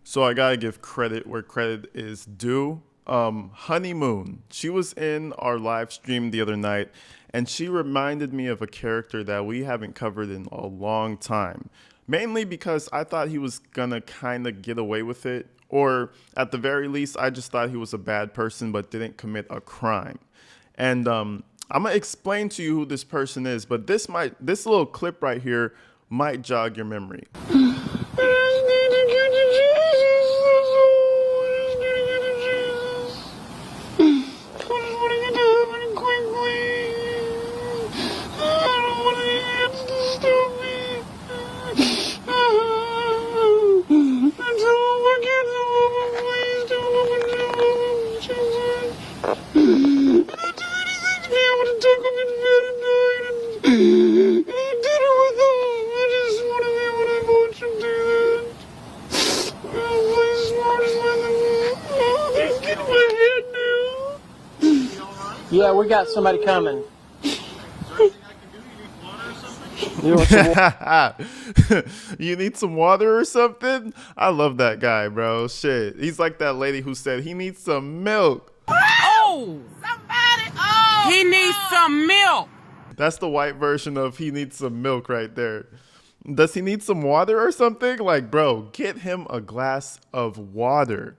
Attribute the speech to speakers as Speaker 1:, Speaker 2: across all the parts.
Speaker 1: So I gotta give credit where credit is due. Honeymoon. She was in our live stream the other night, and she reminded me of a character that we haven't covered in a long time. Mainly because I thought he was gonna kind of get away with it, or at the very least, I just thought he was a bad person but didn't commit a crime. And I'm gonna explain to you who this person is, but this little clip right here might jog your memory.
Speaker 2: Yeah, we got somebody coming.
Speaker 1: You need some water or something? I love that guy, bro. Shit. He's like that lady who said he needs some milk.
Speaker 3: Oh! Somebody! Oh! He needs some milk!
Speaker 1: That's the white version of he needs some milk right there. Does he need some water or something? Like, bro, get him a glass of water.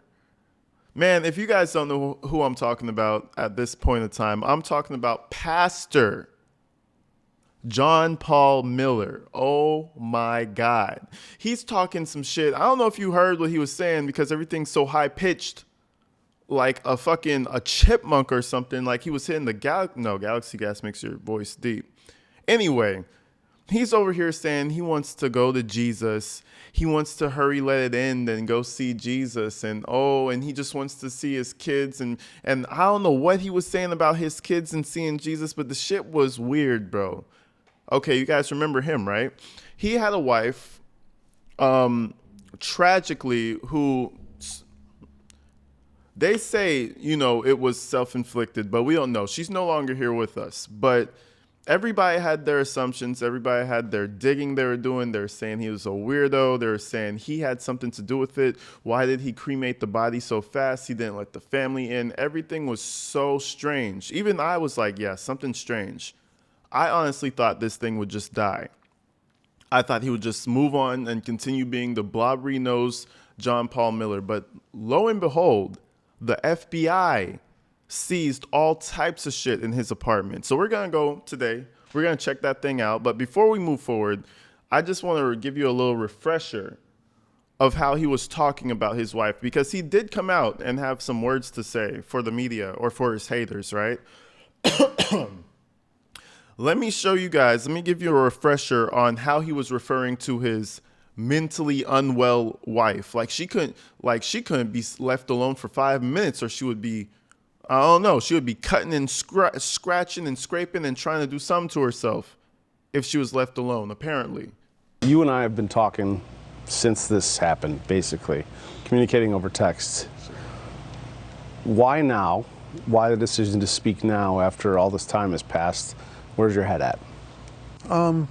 Speaker 1: Man, if you guys don't know who I'm talking about at this point in time, I'm talking about Pastor John Paul Miller. Oh my God. He's talking some shit. I don't know if you heard what he was saying because everything's so high pitched, like a chipmunk or something. Like he was hitting the Galaxy Gas makes your voice deep. Anyway, he's over here saying he wants to go to Jesus. He wants to hurry, let it end, and go see Jesus. And he just wants to see his kids. And I don't know what he was saying about his kids and seeing Jesus, but the shit was weird, bro. Okay, you guys remember him, right? He had a wife, tragically, who they say, it was self-inflicted, but we don't know. She's no longer here with us. But everybody had their assumptions. Everybody had their digging they were doing. They're saying he was a weirdo. They're saying he had something to do with it. Why did he cremate the body so fast? He didn't let the family in. Everything was so strange. Even I was like, yeah, something strange. I honestly thought this thing would just die. I thought he would just move on and continue being the blobbery-nosed John Paul Miller. But lo and behold, the FBI seized all types of shit in his apartment. So we're going to go today. We're going to check that thing out. But before we move forward, I just want to give you a little refresher of how he was talking about his wife, because he did come out and have some words to say for the media or for his haters, right? Let me show you guys. Let me give you a refresher on how he was referring to his mentally unwell wife. Like she couldn't be left alone for 5 minutes, or she would be, I don't know, she would be cutting and scratching and scraping and trying to do something to herself if she was left alone, apparently.
Speaker 4: You and I have been talking since this happened, basically, communicating over text. Why now? Why the decision to speak now after all this time has passed? Where's your head at?
Speaker 5: Well,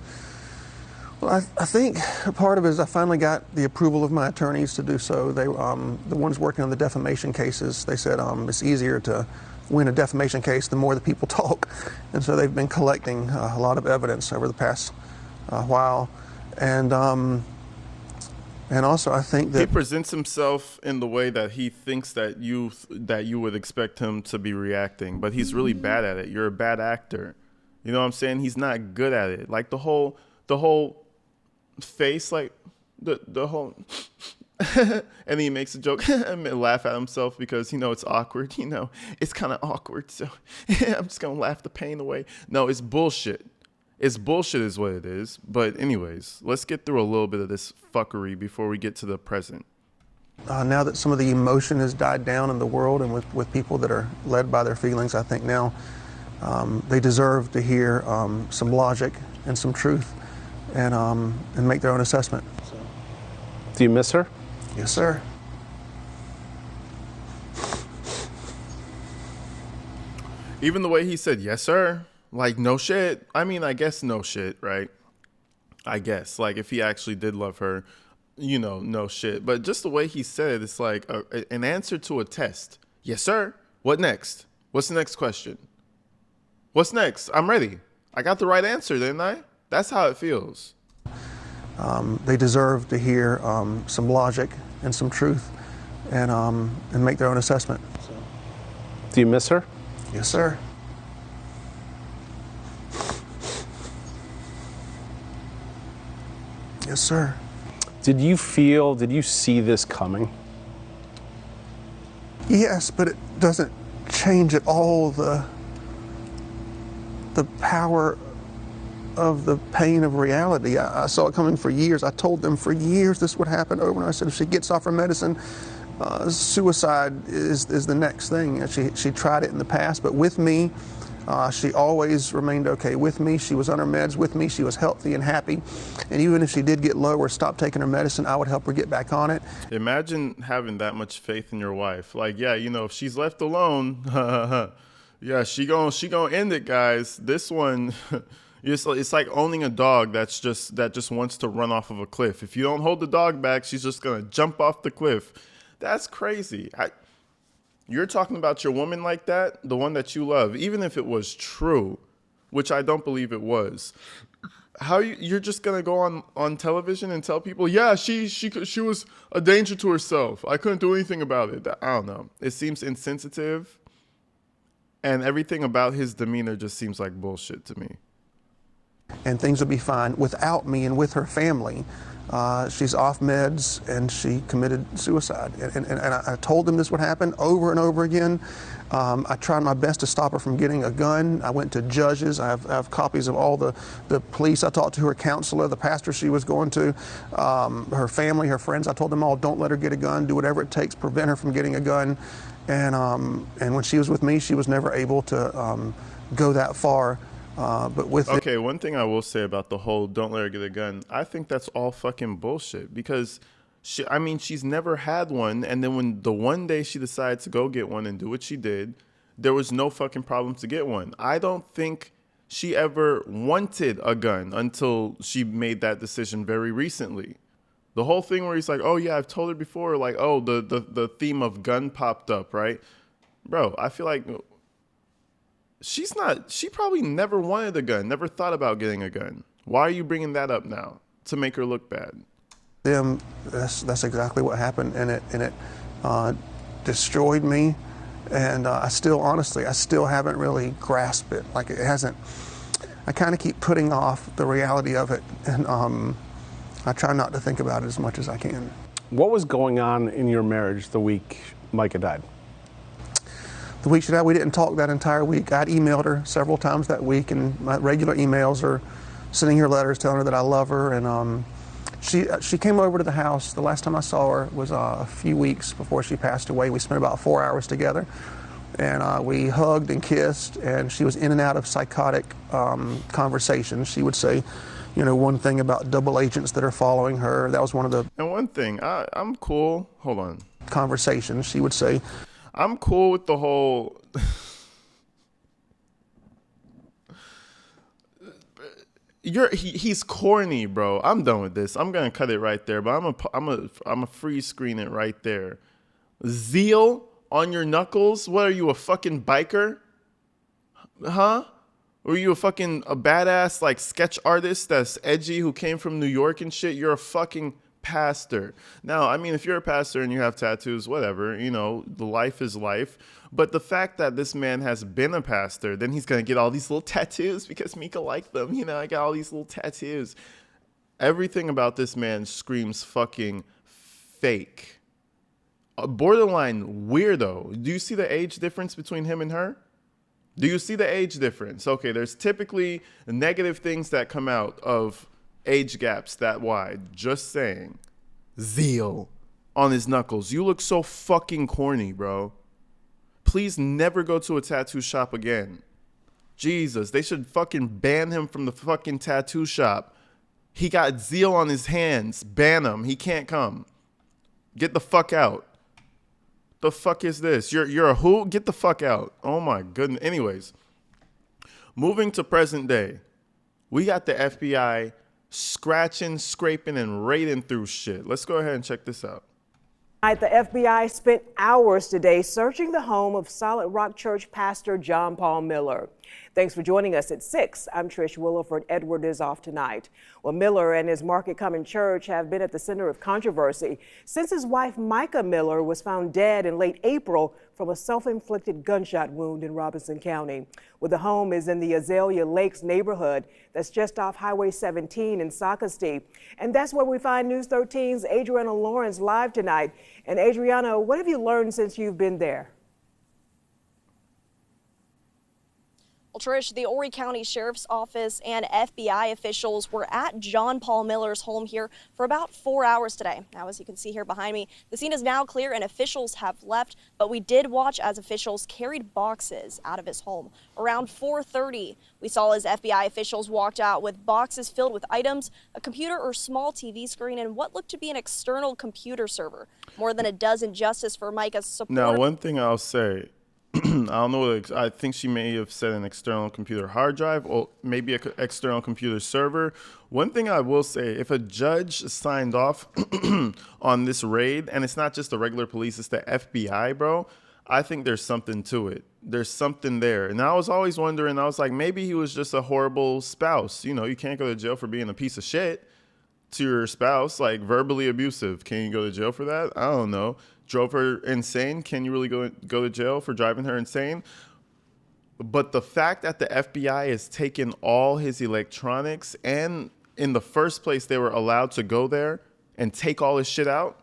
Speaker 5: I think part of it is I finally got the approval of my attorneys to do so. They, the ones working on the defamation cases, they said it's easier to win a defamation case the more the people talk. And so they've been collecting a lot of evidence over the past while. And also I think that
Speaker 1: he presents himself in the way that he thinks that you would expect him to be reacting, but he's really bad at it. You're a bad actor. You know what I'm saying? He's not good at it. Like the whole face, like the whole, and he makes a joke and laugh at himself because, it's awkward. It's kind of awkward. So I'm just going to laugh the pain away. No, it's bullshit. It's bullshit is what it is. But anyways, let's get through a little bit of this fuckery before we get to the present.
Speaker 5: Now that some of the emotion has died down in the world and with people that are led by their feelings, I think now they deserve to hear some logic and some truth and make their own assessment.
Speaker 4: Do you miss her?
Speaker 5: Yes, sir.
Speaker 1: Even the way he said, yes, sir, like no shit. I mean, I guess no shit, right? I guess, like if he actually did love her, no shit. But just the way he said it, it's like an answer to a test. Yes, sir. What next? What's the next question? What's next? I'm ready. I got the right answer, didn't I? That's how it feels.
Speaker 5: They deserve to hear some logic and some truth, and make their own assessment. So.
Speaker 4: Do you miss her?
Speaker 5: Yes, sir. Yes, sir.
Speaker 4: Did you see this coming?
Speaker 5: Yes, but it doesn't change at all the power of the pain of reality. I saw it coming for years. I told them for years this would happen over, and I said if she gets off her medicine, suicide is the next thing. She tried it in the past, but with me, she always remained okay with me. She was on her meds with me. She was healthy and happy. And even if she did get low or stop taking her medicine, I would help her get back on it.
Speaker 1: Imagine having that much faith in your wife. Like, yeah, if she's left alone, yeah, she gonna end it, guys. This one, it's like owning a dog that just wants to run off of a cliff. If you don't hold the dog back, she's just gonna jump off the cliff. That's crazy. You're talking about your woman like that, the one that you love, even if it was true, which I don't believe it was. How you're just gonna go on television and tell people, yeah, she was a danger to herself. I couldn't do anything about it. I don't know. It seems insensitive, and everything about his demeanor just seems like bullshit to me.
Speaker 5: And things would be fine without me and with her family. She's off meds and she committed suicide. And I told them this would happen over and over again. I tried my best to stop her from getting a gun. I went to judges. I have copies of all the police. I talked to her counselor, the pastor she was going to, her family, her friends. I told them all, don't let her get a gun. Do whatever it takes, prevent her from getting a gun. And when she was with me, she was never able to go that far. But with
Speaker 1: okay, one thing I will say about the whole don't let her get a gun, I think that's all fucking bullshit because she's never had one. And then when the one day she decided to go get one and do what she did, there was no fucking problem to get one. I don't think she ever wanted a gun until she made that decision very recently. The whole thing where he's like, oh yeah, I've told her before, like, oh, the theme of gun popped up, right? Bro, I feel like she probably never wanted a gun, never thought about getting a gun. Why are you bringing that up now? To make her look bad.
Speaker 5: That's exactly what happened, and it destroyed me, and I still haven't really grasped it. Like, it hasn't. I kind of keep putting off the reality of it, and I try not to think about it as much as I can.
Speaker 4: What was going on in your marriage the week Micah died?
Speaker 5: The week she died, we didn't talk that entire week. I'd emailed her several times that week, and my regular emails are sending her letters telling her that I love her. And she came over to the house. The last time I saw her was a few weeks before she passed away. We spent about 4 hours together, and we hugged and kissed. And she was in and out of psychotic conversations. She would say, one thing about double agents that are following her. That was one of the.
Speaker 1: And one thing, I'm cool. Hold on.
Speaker 5: Conversations. She would say,
Speaker 1: I'm cool with the whole he's corny, bro. I'm done with this. I'm gonna cut it right there, but I'm a free screen it right there. Zeal on your knuckles? What are you, a fucking biker? Huh? Or are you a badass like sketch artist that's edgy who came from New York and shit? You're a fucking pastor. Now, I mean, if you're a pastor and you have tattoos, whatever, the life is life. But the fact that this man has been a pastor, then he's going to get all these little tattoos because Mika liked them. I got all these little tattoos. Everything about this man screams fucking fake. A borderline weirdo. Do you see the age difference between him and her? Do you see the age difference? Okay, there's typically negative things that come out of age gaps that wide. Just saying. Zeal on his knuckles. You look so fucking corny, bro. Please never go to a tattoo shop again. Jesus, they should fucking ban him from the fucking tattoo shop. He got zeal on his hands. Ban him. He can't come. Get the fuck out. The fuck is this? You're a who? Get the fuck out. Oh my goodness. Anyways, moving to present day. We got the FBI scratching, scraping, and raiding through shit. Let's go ahead and check this out.
Speaker 6: The FBI spent hours today searching the home of Solid Rock Church pastor John Paul Miller. Thanks for joining us at 6. I'm Trish Williford. Edward is off tonight. Well, Miller and his Market Common Church have been at the center of controversy since his wife Micah Miller was found dead in late April from a self-inflicted gunshot wound in Robinson County. Well, the home is in the Azalea Lakes neighborhood that's just off Highway 17 in Socastee. And that's where we find News 13's Adriana Lawrence live tonight. And Adriana, what have you learned since you've been there?
Speaker 7: Well, Trish, the Horry County Sheriff's Office and FBI officials were at John Paul Miller's home here for about 4 hours today. Now, as you can see here behind me, the scene is now clear and officials have left, but we did watch as officials carried boxes out of his home. Around 4:30, we saw as FBI officials walked out with boxes filled with items, a computer or small TV screen, and what looked to be an external computer server. More than a dozen Justice for Micah's support.
Speaker 1: Now, one thing I'll say, I don't know. I think she may have said an external computer hard drive or maybe an external computer server. One thing I will say, if a judge signed off on this raid, and it's not just the regular police, it's the FBI, bro, I think there's something to it. There's something there. And I was always wondering, I was like, maybe he was just a horrible spouse. You know, you can't go to jail for being a piece of shit to your spouse, like verbally abusive. Can you go to jail for that? I don't know. Drove her insane. Can you really go to jail for driving her insane? But the fact that the FBI is taking all his electronics, and in the first place they were allowed to go there and take all his shit out,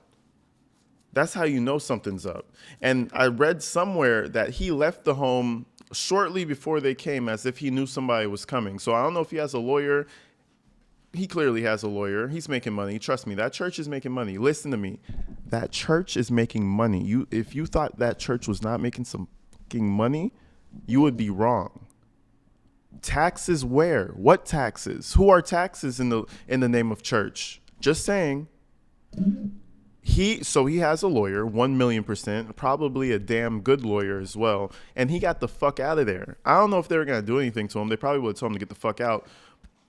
Speaker 1: that's how you know something's up. And I read somewhere that he left the home shortly before they came as if he knew somebody was coming. So I don't know if he has a lawyer. He clearly has a lawyer. He's making money. Trust me, that church is making money. Listen to me. That church is making money. If you thought that church was not making some fucking money, you would be wrong. Taxes where? What taxes? Who are taxes in the name of church? Just saying. He has a lawyer, 1,000,000%, probably a damn good lawyer as well, and he got the fuck out of there. I don't know if they were gonna do anything to him. They probably would have told him to get the fuck out.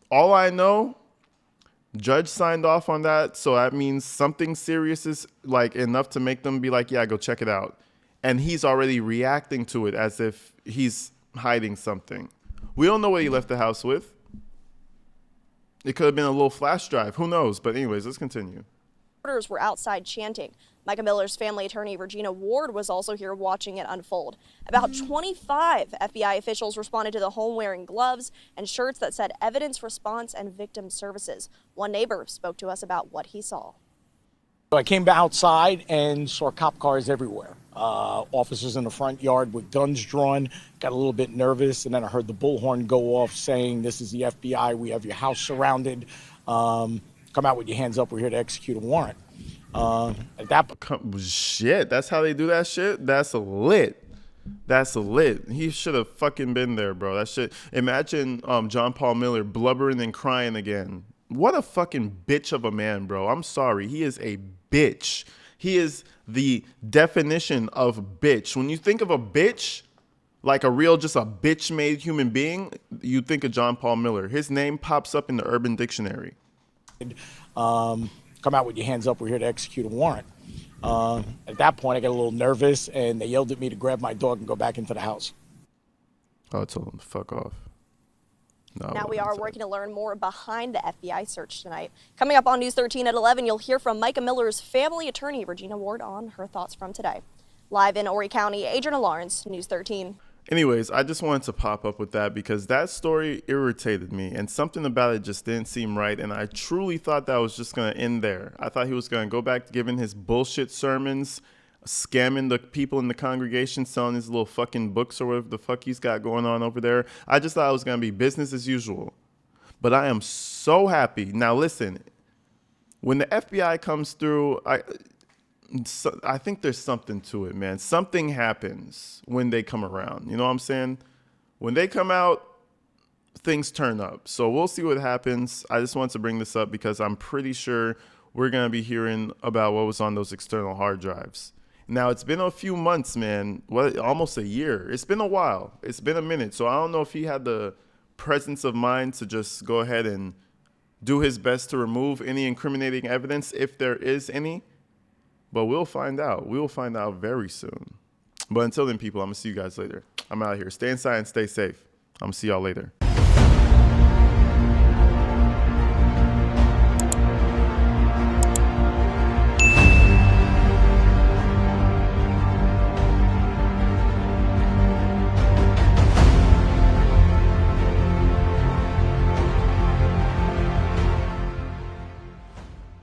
Speaker 1: All I know, judge signed off on that, so that means something serious is like enough to make them be like, yeah, go check it out. And he's already reacting to it as if he's hiding something. We don't know what he left the house with. It could have been a little flash drive. Who knows? But anyways, let's continue.
Speaker 7: Reporters were outside chanting. Micah Miller's family attorney, Regina Ward, was also here watching it unfold. About 25 FBI officials responded to the home wearing gloves and shirts that said Evidence Response and Victim Services. One neighbor spoke to us about what he saw.
Speaker 8: I came outside and saw cop cars everywhere. Officers in the front yard with guns drawn, got a little bit nervous, and then I heard the bullhorn go off saying, "This is the FBI, we have your house surrounded. Come out with your hands up, we're here to execute a warrant." At that
Speaker 1: shit, that's how they do that shit? That's lit. That's lit. He should have fucking been there, bro. That shit. Imagine John Paul Miller blubbering and crying again. What a fucking bitch of a man, bro. I'm sorry. He is a bitch. He is the definition of bitch. When you think of a bitch, like a real, just a bitch-made human being, you think of John Paul Miller. His name pops up in the Urban Dictionary.
Speaker 8: Come out with your hands up, we're here to execute a warrant. At that point, I got a little nervous, and they yelled at me to grab my dog and go back into the house.
Speaker 1: I told him to fuck off. No,
Speaker 7: now we are working to learn more behind the FBI search tonight. Coming up on News 13 at 11, you'll hear from Micah Miller's family attorney, Regina Ward, on her thoughts from today. Live in Horry County, Adriana Lawrence, News 13.
Speaker 1: Anyways, I just wanted to pop up with that because that story irritated me and something about it just didn't seem right. And I truly thought that was just going to end there. I thought he was going to go back to giving his bullshit sermons, scamming the people in the congregation, selling his little fucking books or whatever the fuck he's got going on over there. I just thought it was going to be business as usual. But I am so happy. Now, listen, when the FBI comes through, I think there's something to it, man. Something happens when they come around. You know what I'm saying? When they come out, things turn up. So we'll see what happens. I just want to bring this up because I'm pretty sure we're going to be hearing about what was on those external hard drives. Now, it's been a few months, man. Almost a year. It's been a while. It's been a minute. So I don't know if he had the presence of mind to just go ahead and do his best to remove any incriminating evidence if there is any. But we'll find out. We'll find out very soon. But until then, people, I'm going to see you guys later. I'm out here. Stay inside and stay safe. I'm going to see y'all later.